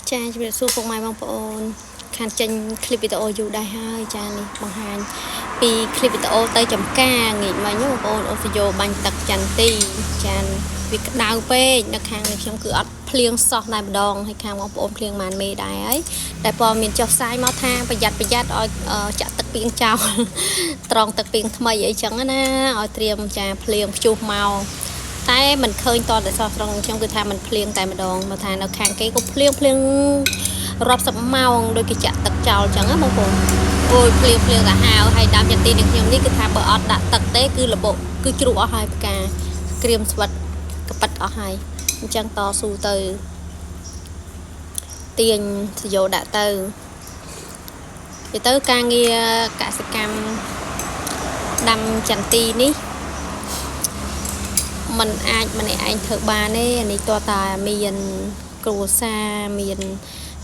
chaจะเป็นสู้พวกไม้บางปอนการจันคลิปวิดีโออยู่ได้ให้จานี่บางฮันปีคลิปวิดีโอเตยจำก้างี้มาโยบปอนโอฟิโยบันตักจันตีจานวิกดาวเป้นักแข่งในช่วงคืออัดเพลียงซอกในบดองให้ข้างบางปอนเพลียงมันไม่ได้แต่พอมีเจ้าซ้ายมาทางประหยัดจะตักเปียงเจ้าตรองตักเปียงทำไมอย่างจังนะเอาเตรียมจะเพลียงจูเมาแต่มันเคยตอนแต่สอบตรงช่วงคือทำมันเพลียงแต่มาดองมาทานเราแข่งกี้ก็เพลียงรอบสับเมาโดยกิจตักเจ้าจังáบางคนโอ้ยเพลียงแต่หาวให้ดำยันตีหนึ่งยมนี่คือทำเบอร์ออดดักตักเต้คือระบบคือจุกอให้กาเกรียมสวัสดกระปัดอให้จังต่อสู้เตยเตียนสยดเตยไปเตยกางเงียกสิกรรมดำจันตีนี่มันไอเถอะบาเน่ในตัวตามียันกรูซามียัน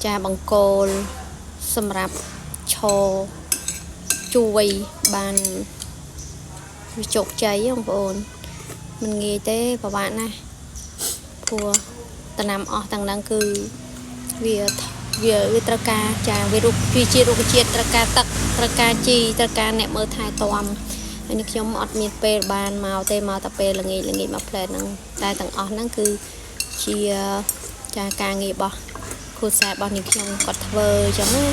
จาบังโกลสำหรับโชว์จุยบานวิจกใจของโอนมันเงี้ยเต้ประมาณนะพัวตะนำออกต่างดังคือเวียตรกาจาวิรุวิจิรุกเจียตรกาตักตรกาจีตรกาเนี่ยเมื่อไทยตอมอันนี้ខ្ញុំអត់មានពេលបានមកទេមកតែពេលល្ងាចមកផ្លែហ្នឹងតែទាំងអស់ហ្នឹងគឺជាចាការងាររបស់គ្រូសាស្ត្ររបស់នេះខ្ញុំគាត់ធ្វើអញ្ចឹងណា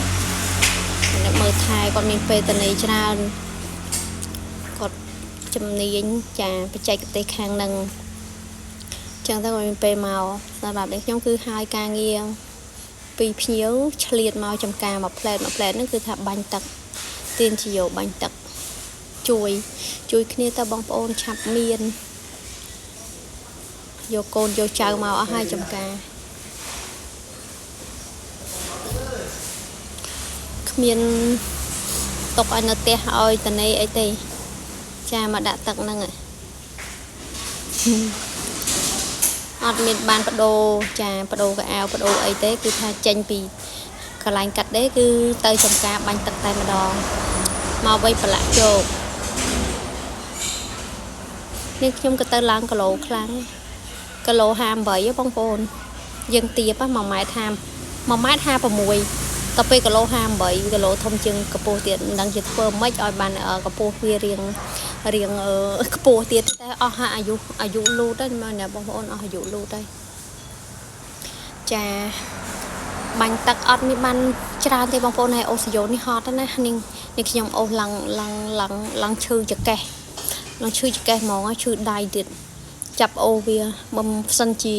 អ្នកមើលថែគាត់មានពេលតនីច្រើនគាត់ជំនាញចាបច្ចេកទេសខាងហ្នឹងអញ្ចឹងទៅគាត់មានពេលមកសម្រាប់នេះខ្ញុំគឺហើយការងារពីភ្ញៀវឆ្លៀតមកចំការមកផ្លែហ្នឹងគឺថាបាញ់ទឹកទានជាយោបាញ់ទឹកជួយគ្នាទៅបងប្អូនឆាប់មានយកកូនយកចៅមកអស់ហើយចំការគ្មានຕົកឲ្យនៅផ្ទះឲ្យតនេអីទេចាមកដាក់ទឹកហ្នឹងអត់មានបានបដូរចាបដូរកៅអៅបដូរអីទេគឺថាចេញពីកន្លែងកាត់ដេរគឺទៅចំការបាញ់ទឹកតែម្ដងមកវិញប្រឡាក់ជោគនេះខ្ញុំក៏ទៅឡើងគីឡូខ្លាំងគីឡូ58បងប្អូនយើងទៀប1ម៉ែត្រ1ម៉ែត្រ56ទៅពេលគីឡូ58គីឡូធំជាងកម្ពស់ទៀតមិនដឹងជាធ្វើម៉េចឲ្យបានកម្ពស់វារៀងខ្ពស់ទៀតតែអស់អាយុលូតហើយមើលណាបងប្អូនអស់អាយុលូតហើយចាបាញ់ទឹកអត់មានបានច្រើនទេបងប្អូនហើយអូសយោនេះហត់ណានេះខ្ញុំអូសឡើងឈឺចកេះឡើងឈឺចកេះហ្មងឈឺដៃទៀតចាប់អូវាបំសិនជា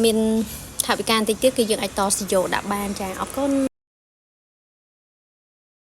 មានថាវិការតិចទៀតគឺយើងអាចតសយោដាក់បានចាអរគុណ